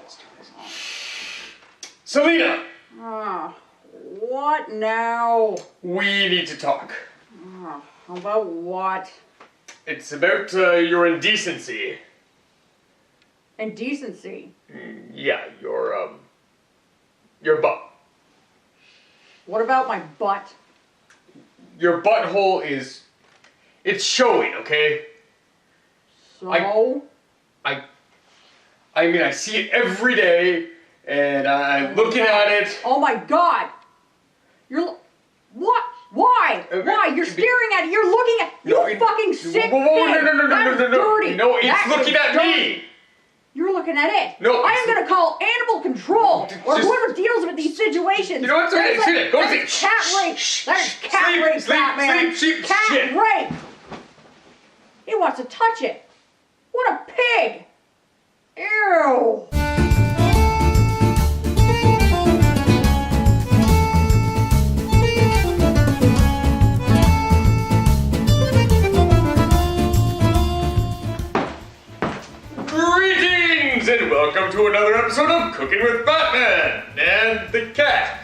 let's do this. Selena! What now? We need to talk. About what? It's about your indecency. Indecency? Yeah, your butt. What about my butt? Your butthole is... It's showing, okay? So? I mean, I see it every day, and I'm looking at it. Oh my God! What? Why? Why? You're staring at it. You're looking at... You fucking sick No, That's dirty. No, it's That looking is at dirty. me. You're looking at it. No, I am gonna call animal control or Just- whoever deals with these situations. You know what? That is Sit it. Go that sit. is cat rape. That is cat rape, Sleep, Batman. sleep, Cat shit. rape. He wants to touch it. What a pig. Ew. Greetings and welcome to another episode of Cooking with Batman and the Cat.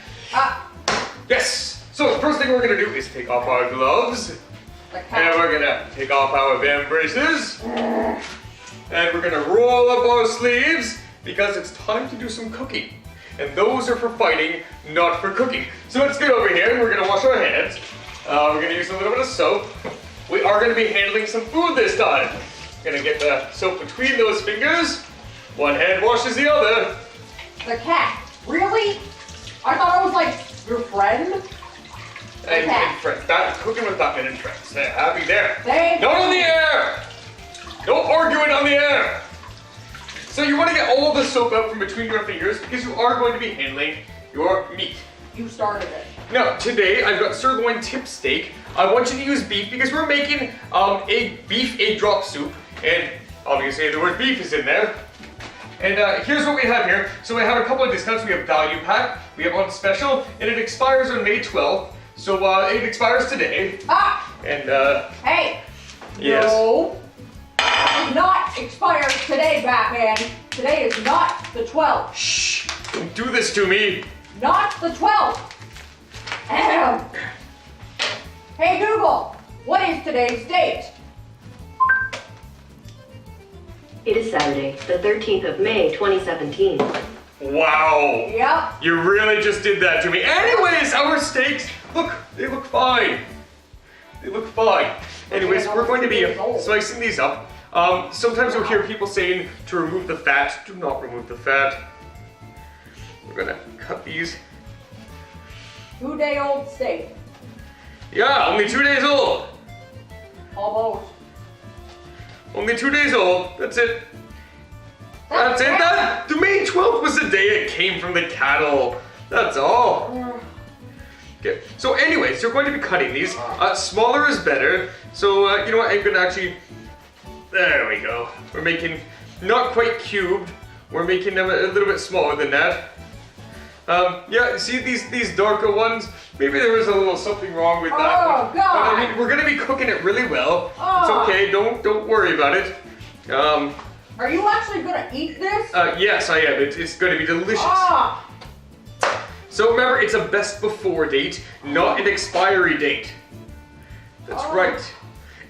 Yes. So the first thing we're gonna do is take off our gloves, and we're gonna take off our band braces, and we're gonna roll up our sleeves because it's time to do some cooking. And those are for fighting, not for cooking. So let's get over here and we're gonna wash our hands. We're gonna use a little bit of soap. We are gonna be handling some food this time. Gonna get the soap between those fingers. One hand washes the other. The cat. Really? I thought I was like your friend. And friends. Cooking with Batman and friends. There, happy there. Thank Not you. on the air! No arguing on the air! So you want to get all of the soap out from between your fingers because you are going to be handling your meat. You started it. Now, today I've got sirloin tip steak. I want you to use beef because we're making beef egg drop soup. And obviously the word beef is in there. And here's what we have here. So we have a couple of discounts. We have value pack, we have on special, and it expires on May 12th. So it expires today. And Hey. yes. No. It does not expire today, Batman. Today is not the 12th. Shh! Don't do this to me. Not the 12th. Ahem. Hey Google, what is today's date? It is Saturday, the 13th of May, 2017. Wow. Yep. You really just did that to me. Anyways, our steaks, look, they look fine. They look fine. Anyways, we're going to be slicing these up. Sometimes you'll hear people saying to remove the fat. Do not remove the fat. We're gonna cut these. 2-day-old steak. Yeah, only 2 days old. Almost. Only 2 days old. That's it. That's it. The May 12th was the day it came from the cattle. That's all. Okay. So anyways, you're going to be cutting these. Smaller is better. So you know what? I'm gonna actually. There we go. We're making not quite cubed. We're making them a little bit smaller than that. Yeah. See these darker ones? Maybe there was a little something wrong with that. Oh, one. God. But I mean, we're gonna be cooking it really well. Oh. It's okay. Don't worry about it. Are you actually gonna eat this? Yes, I am. It's going to be delicious. Ah. So remember, it's a best before date, not an expiry date. That's right.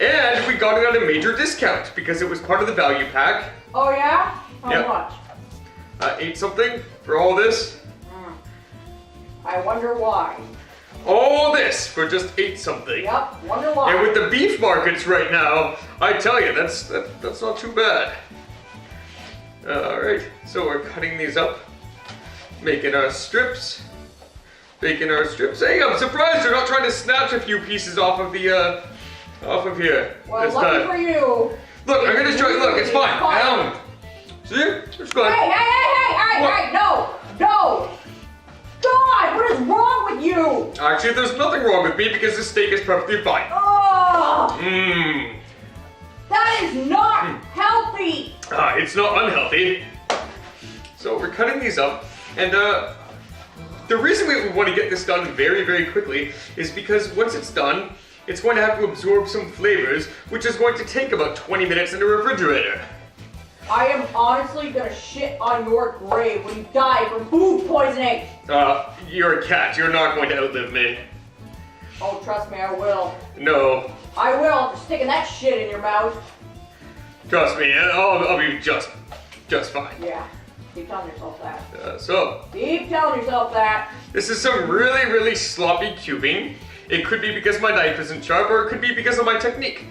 And we got it at a major discount because it was part of the value pack. Oh yeah? How Yep. much? 8 something for all this. I wonder why. All this for just 8 something. Yep, wonder why. And with the beef markets right now, I tell you, that's not too bad. Alright, so we're cutting these up, making our strips. Hey, I'm surprised you're not trying to snatch a few pieces off of the, off of here Well, this lucky time. for you. Look, I'm gonna show you, look, it's fine. Fine. See? It's good. Hey, no! God, what is wrong with you? Actually, there's nothing wrong with me because this steak is perfectly fine. Oh, Mmm. that is not healthy. It's not unhealthy. So we're cutting these up, and the reason we want to get this done very, very quickly is because once it's done, it's going to have to absorb some flavors, which is going to take about 20 minutes in the refrigerator. I am honestly gonna shit on your grave when you die from food poisoning. You're a cat. You're not going to outlive me. Oh, trust me, I will. No. I will. For sticking that shit in your mouth. Trust me, I'll be just fine. Yeah. Keep telling yourself that. So. Keep telling yourself that. This is some really, really sloppy cubing. It could be because my knife isn't sharp, or it could be because of my technique.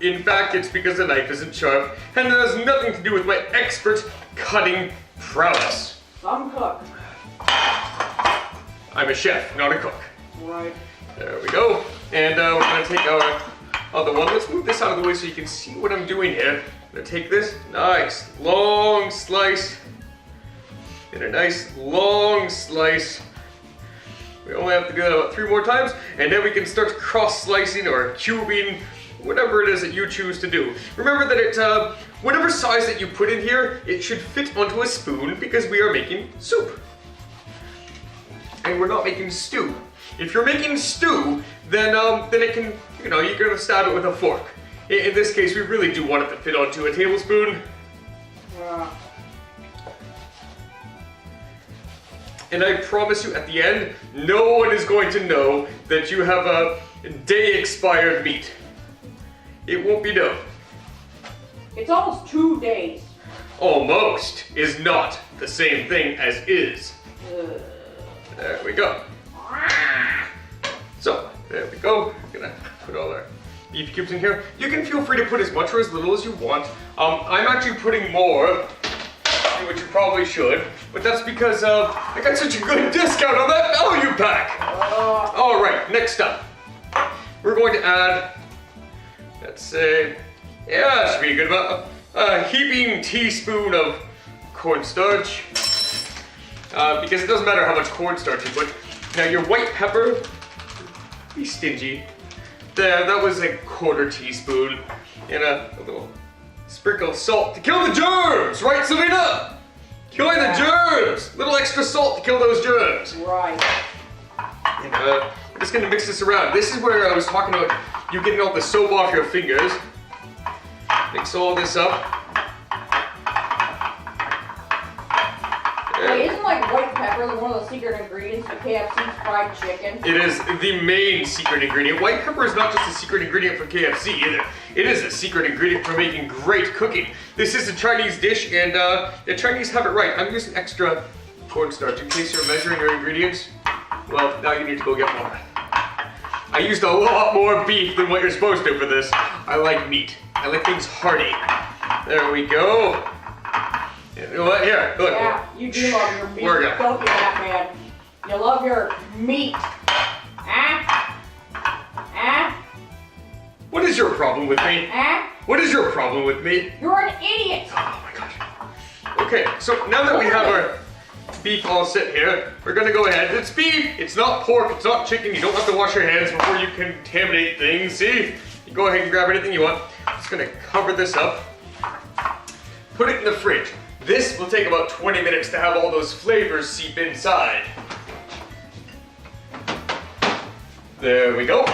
In fact, it's because the knife isn't sharp, and it has nothing to do with my expert cutting prowess. Some cook. I'm a chef, not a cook. Right. There we go. And we're gonna take our other one. Let's move this out of the way so you can see what I'm doing here. I'm gonna take this nice long slice and a nice long slice. We only have to do that about 3 more times, and then we can start cross-slicing or cubing, whatever it is that you choose to do. Remember that whatever size that you put in here, it should fit onto a spoon because we are making soup. And we're not making stew. If you're making stew, then it can, you're gonna stab it with a fork. In this case, we really do want it to fit onto a tablespoon. And I promise you, at the end, no one is going to know that you have a day-expired meat. It won't be known. It's almost 2 days. Almost is not the same thing as is. There we go. So, there we go. I'm gonna put all our beef cubes in here. You can feel free to put as much or as little as you want. I'm actually putting more, which you probably should, but that's because I got such a good discount on that value pack. All right, next up, we're going to add, let's say, yeah, that should be a good amount, a heaping teaspoon of cornstarch, because it doesn't matter how much cornstarch you put. Now your white pepper, be stingy. There, that was a 1/4 teaspoon, and a little sprinkle of salt to kill the germs, right, Selena? Killing the germs! Little extra salt to kill those germs. Right. And we're just gonna mix this around. This is where I was talking about you getting all the soap off your fingers. Mix all this up. Wait, isn't like white pepper one of the secret ingredients for KFC's fried chicken? It is the main secret ingredient. White pepper is not just a secret ingredient for KFC either. It is a secret ingredient for making great cooking. This is a Chinese dish, and the Chinese have it right. I'm using extra cornstarch in case you're measuring your ingredients. Well, now you need to go get more. I used a lot more beef than what you're supposed to for this. I like meat. I like things hearty. There we go. You know what? Here, look. Yeah, you do love your meat. We're gonna- Don't you, that man? You love your meat. Ah? What is your problem with me? Ah? What is your problem with me? You're an idiot. Oh my gosh. Okay, so now that we have our beef all set here, we're gonna go ahead. It's beef, it's not pork, it's not chicken. You don't have to wash your hands before you contaminate things. See? You go ahead and grab anything you want. I'm just gonna cover this up. Put it in the fridge. This will take about 20 minutes to have all those flavors seep inside. There we go.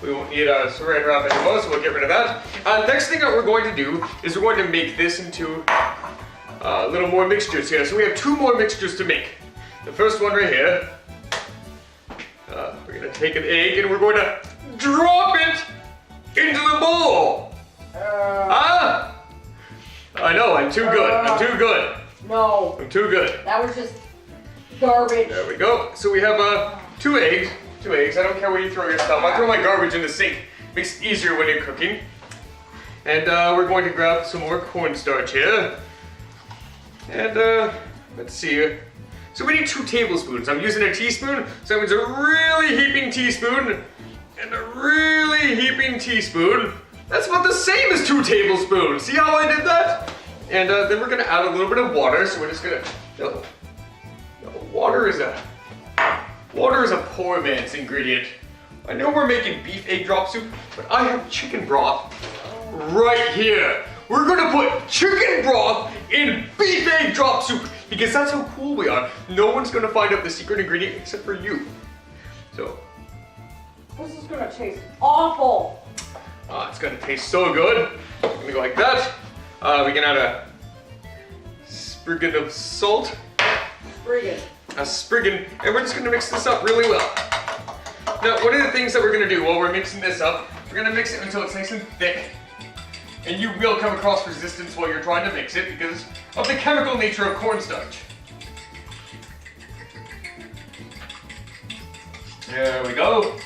We won't need our saran wrap anymore, so we'll get rid of that. Next thing that we're going to do is we're going to make this into a little more mixtures here. So we have 2 more mixtures to make. The first one right here. We're going to take an egg and we're going to drop it into the bowl. I know, I'm too good. I'm too good. No. I'm too good. That was just garbage. There we go. So we have 2 eggs. 2 eggs. I don't care where you throw your stuff. I throw my garbage in the sink. Makes it easier when you're cooking. And we're going to grab some more cornstarch here. And let's see here. So we need 2 tablespoons. I'm using a teaspoon, so that means a really heaping teaspoon and a really heaping teaspoon. That's about the same as 2 tablespoons. See how I did that? And then we're gonna add a little bit of water. So we're just gonna, water is a poor man's ingredient. I know we're making beef egg drop soup, but I have chicken broth right here. We're gonna put chicken broth in beef egg drop soup because that's how cool we are. No one's gonna find out the secret ingredient except for you. So. This is gonna taste awful. It's gonna taste so good. I'm gonna go like that. We can add a spriggan of salt. Spriggan. A spriggan, and we're just gonna mix this up really well. Now, one of the things that we're gonna do while we're mixing this up, we're gonna mix it until it's nice and thick. And you will come across resistance while you're trying to mix it because of the chemical nature of cornstarch. There we go.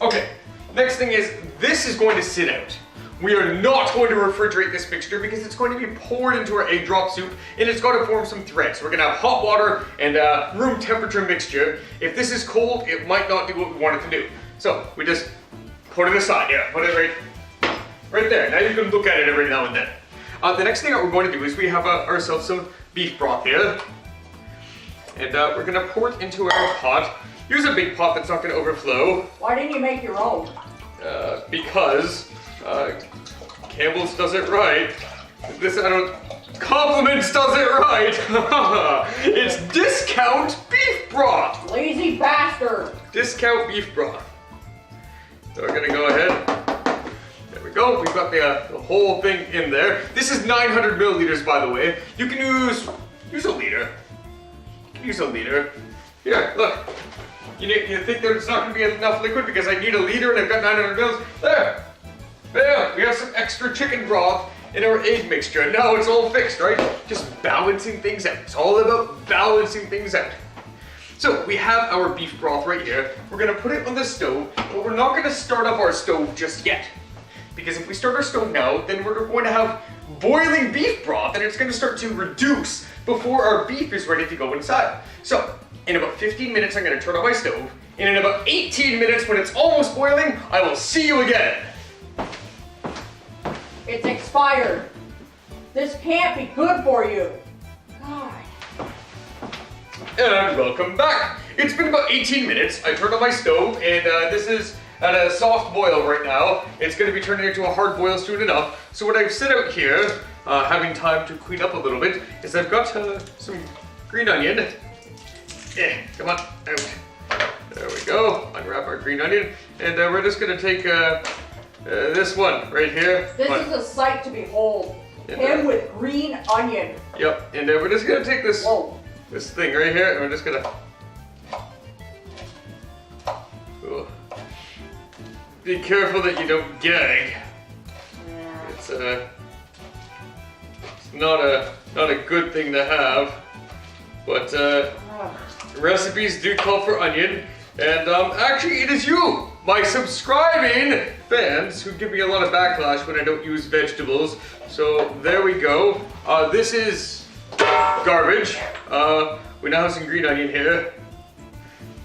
Okay, next thing is, this is going to sit out. We are not going to refrigerate this mixture because it's going to be poured into our egg drop soup and it's going to form some threads. We're going to have hot water and room temperature mixture. If this is cold, it might not do what we want it to do. So we just put it aside. Yeah, put it right there. Now you can look at it every now and then. The next thing that we're going to do is we have ourselves some beef broth here. And we're going to pour it into our pot. Use a big pot that's not going to overflow. Why didn't you make your own? Because Campbell's does it right. Compliments does it right. It's discount beef broth. Lazy bastard. Discount beef broth. So we're gonna go ahead. There we go. We've got the whole thing in there. This is 900 milliliters, by the way. You can use a liter. Use a liter. Here, look. You think there's not gonna be enough liquid because I need a liter and I've got 900 mils? There! We have some extra chicken broth in our egg mixture. Now it's all fixed, right? Just balancing things out. It's all about balancing things out. So we have our beef broth right here. We're gonna put it on the stove, but we're not gonna start up our stove just yet. Because if we start our stove now, then we're going to have boiling beef broth and it's gonna start to reduce before our beef is ready to go inside. So, in about 15 minutes, I'm gonna turn on my stove. And in about 18 minutes, when it's almost boiling, I will see you again. It's expired. This can't be good for you. God. And welcome back. It's been about 18 minutes. I turned on my stove, and this is at a soft boil right now. It's gonna be turning into a hard boil soon enough. So what I've set out here, having time to clean up a little bit, is I've got some green onion. Yeah, come on, out. There we go. Unwrap our green onion, and we're just gonna take this one right here. This is a sight to behold. And, Him with green onion. Yep, and we're just gonna take this this thing right here, and we're just gonna. Ooh. Be careful that you don't gag. Yeah. It's not a good thing to have, but recipes do call for onion, and actually it is you, my subscribing fans, who give me a lot of backlash when I don't use vegetables. So there we go. This is garbage. We now have some green onion here.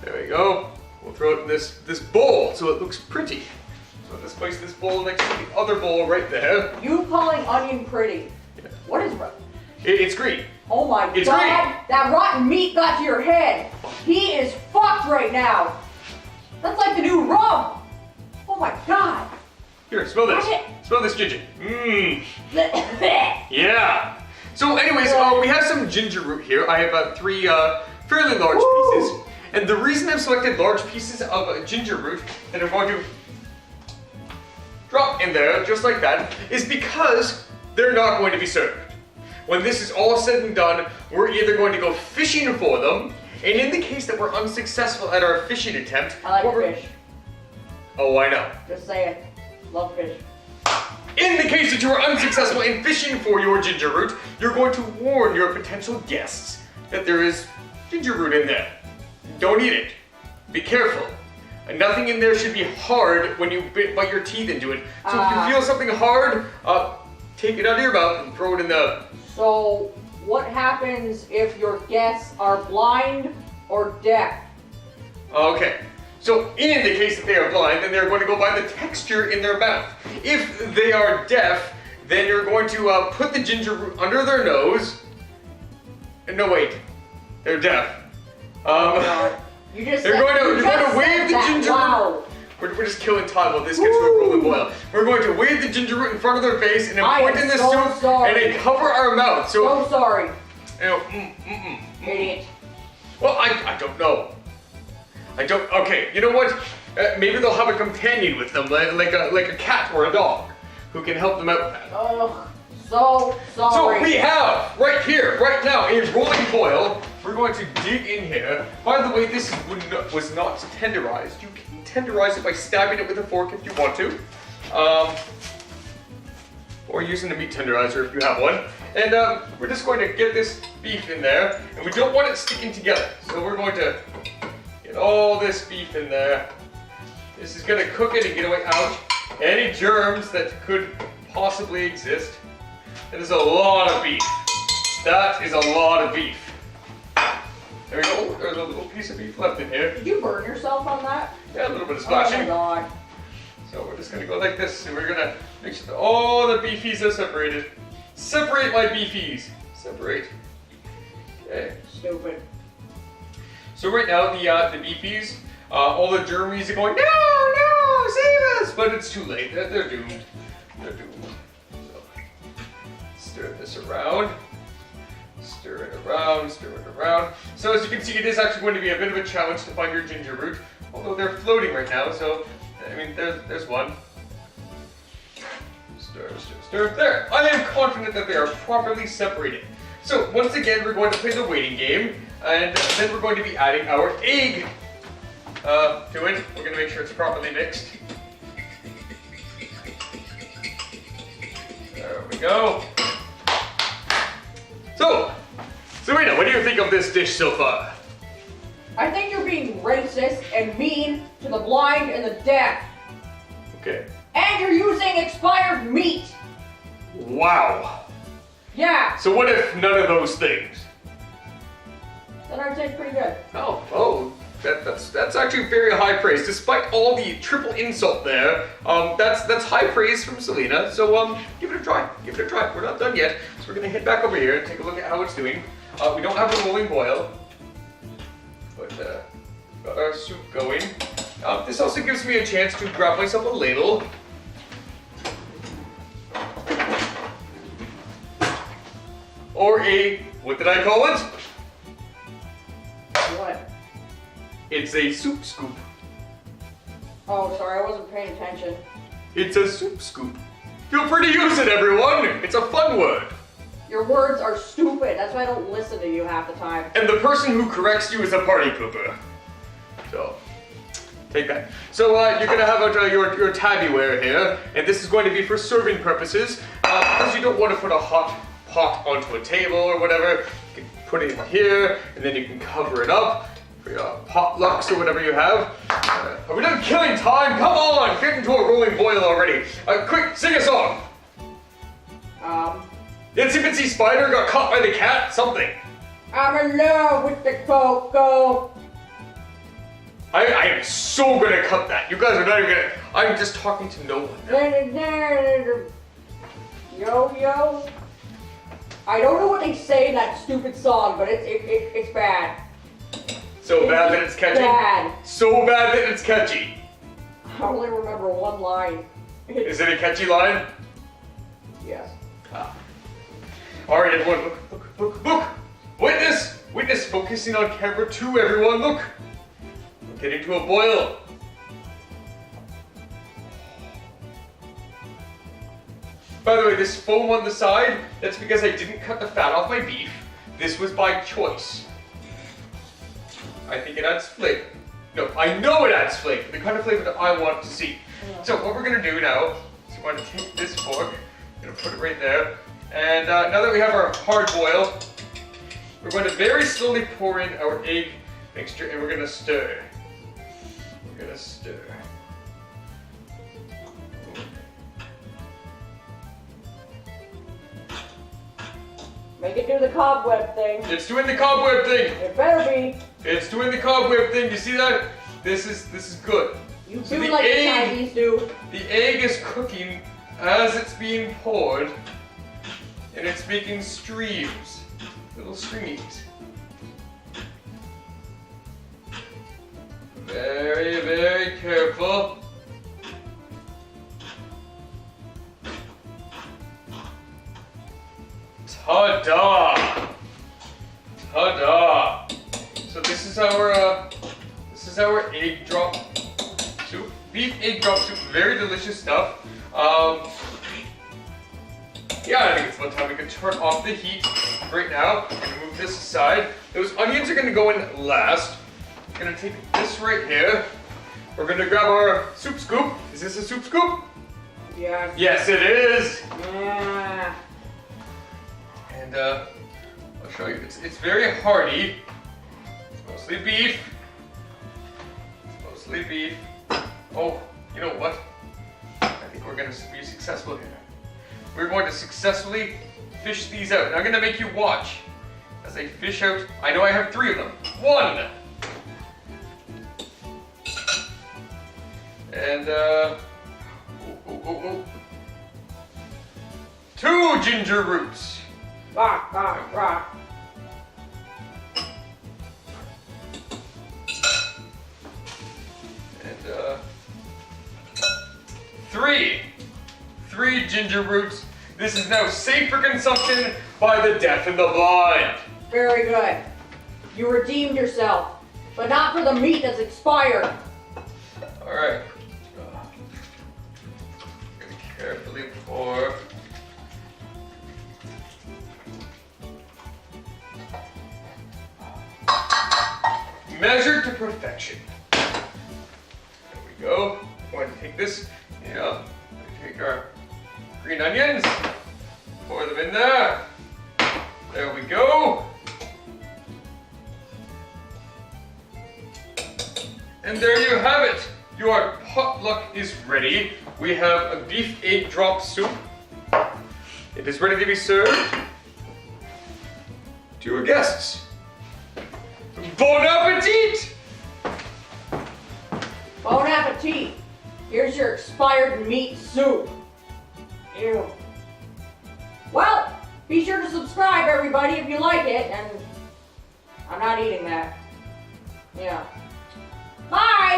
There we go. We'll throw it in this bowl so it looks pretty. So let's place this bowl next to the other bowl right there. You calling onion pretty? Yeah. What is It's green. Oh my It's God, green. that rotten meat got to your head. He is fucked right now. That's like the new rum. Oh my God. Here, smell this. What? Smell this ginger. Mmm. Yeah. So anyways, we have some ginger root here. I have 3 fairly large pieces. And the reason I've selected large pieces of ginger root that I'm going to drop in there just like that is because they're not going to be served. When this is all said and done, we're either going to go fishing for them, and in the case that we're unsuccessful at our fishing attempt, I like fish. Oh, I know. Just saying. Love fish. In the case that you are unsuccessful in fishing for your ginger root, you're going to warn your potential guests that there is ginger root in there. Don't eat it. Be careful. And nothing in there should be hard when you bite your teeth into it. So if you feel something hard, take it out of your mouth and throw it in the... So, what happens if your guests are blind or deaf? Okay. So in the case that they are blind, then they're going to go by the texture in their mouth. If they are deaf, then you're going to put the ginger root under their nose. No, wait. They're deaf. You just You're going to wave the ginger root. Wow. We're just killing time while this gets to a rolling boil. We're going to wave the ginger root in front of their face and then point in the soup and then cover our mouth. So sorry. You know, Idiot. Well, I don't know. Okay, you know what? Maybe they'll have a companion with them, like a cat or a dog, who can help them out with that. Ugh, so sorry. So we have, right here, right now, a rolling boil. We're going to dig in here. By the way, this was not tenderized. You can tenderize it by stabbing it with a fork if you want to. Or using a meat tenderizer if you have one. And we're just going to get this beef in there. And we don't want it sticking together. So we're going to get all this beef in there. This is going to cook it and get away out any germs that could possibly exist. That is a lot of beef. That is a lot of beef. There we go. There's a little piece of beef left in here. Did you burn yourself on that? Yeah, a little bit of splashing. Oh my god. So we're just gonna go like this, and we're gonna make sure that all the beefies are separated. Separate my beefies. Separate. Okay. Stupid. So right now the beefies, all the germies are going, no, save us! But it's too late. They're doomed. They're doomed. So stir this around. Stir it around, stir it around. So as you can see, it is actually going to be a bit of a challenge to find your ginger root, although they're floating right now, so, I mean, there's one. Stir, stir, stir. There! I am confident that they are properly separated. So, once again, we're going to play the waiting game, and then we're going to be adding our egg to it. We're going to make sure it's properly mixed. There we go. So, Serena, what do you think of this dish so far? I think you're being racist and mean to the blind and the deaf. Okay. And you're using expired meat. Wow. Yeah. So what if none of those things? Then I'd say it's pretty good. Oh, that's actually very high praise. Despite all the triple insult there, that's high praise from Selena. So give it a try. Give it a try. We're not done yet, so we're gonna head back over here and take a look at how it's doing. We don't have a rolling boil, but got our soup going. This also gives me a chance to grab myself a ladle. Or what did I call it? What? It's a soup scoop. Oh, sorry, I wasn't paying attention. It's a soup scoop. Feel free to use it, everyone. It's a fun word. Your words are stupid. That's why I don't listen to you half the time. And the person who corrects you is a party pooper. So, take that. So you're gonna have your tableware here, and this is going to be for serving purposes. Because you don't want to put a hot pot onto a table or whatever, you can put it in here, and then you can cover it up for your potlucks or whatever you have. Are we done killing time? Come on, get into a rolling boil already. Quick, sing a song. Itsy Bitsy Spider got caught by the cat, something. I'm in love with the cocoa. I am so gonna cut that. You guys are not even gonna, I'm just talking to no one now. Yo, yo. I don't know what they say in that stupid song, but it's bad. So bad that it's catchy? Bad. So bad that it's catchy. I only remember one line. Is it a catchy line? Yes. Alright everyone, look. Witness focusing on camera 2, everyone, look. We're getting to a boil. By the way, this foam on the side, that's because I didn't cut the fat off my beef. This was by choice. I think it adds flavor. No, I know it adds flavor, the kind of flavor that I want to see. So what we're gonna do now is we're going to take this fork, we're gonna put it right there, and now that we have our hard boil, we're going to very slowly pour in our egg mixture, and we're gonna stir. We're gonna stir. Make it do the cobweb thing. It's doing the cobweb thing. It better be. It's doing the cobweb thing. You see that? This is good. You So do the like the egg- Chinese do. The egg is cooking as it's being poured, and it's making streams, little streams. Very, very careful. Ta-da! Ta-da! So this is our egg drop beef egg drop soup, very delicious stuff. Yeah, I think it's about time we can turn off the heat right now and move this aside. Those onions are gonna go in last. We're gonna take this right here. We're gonna grab our soup scoop. Is this a soup scoop? Yes. Yes, it is. Yeah. And I'll show you. It's very hearty. It's mostly beef. It's mostly beef. Oh, you know what? I think we're gonna be successful here. We're going to successfully fish these out. And I'm gonna make you watch as I fish out. I know I have 3 of them. 1. And 2 ginger roots. Rock, rock, rock. And 3 ginger roots. This is now safe for consumption by the deaf and the blind. Very good. You redeemed yourself, but not for the meat that's expired. All right. Gonna carefully pour. Measured to perfection. There we go. I'm going to take this. Yeah. Take our green onions. Pour them in there. There we go. And there you have it. Your potluck is ready. We have a beef egg drop soup. It is ready to be served to your guests. Bon appetit! Bon appetit. Here's your expired meat soup. Ew. Well, be sure to subscribe, everybody, if you like it. And I'm not eating that. Yeah. Bye!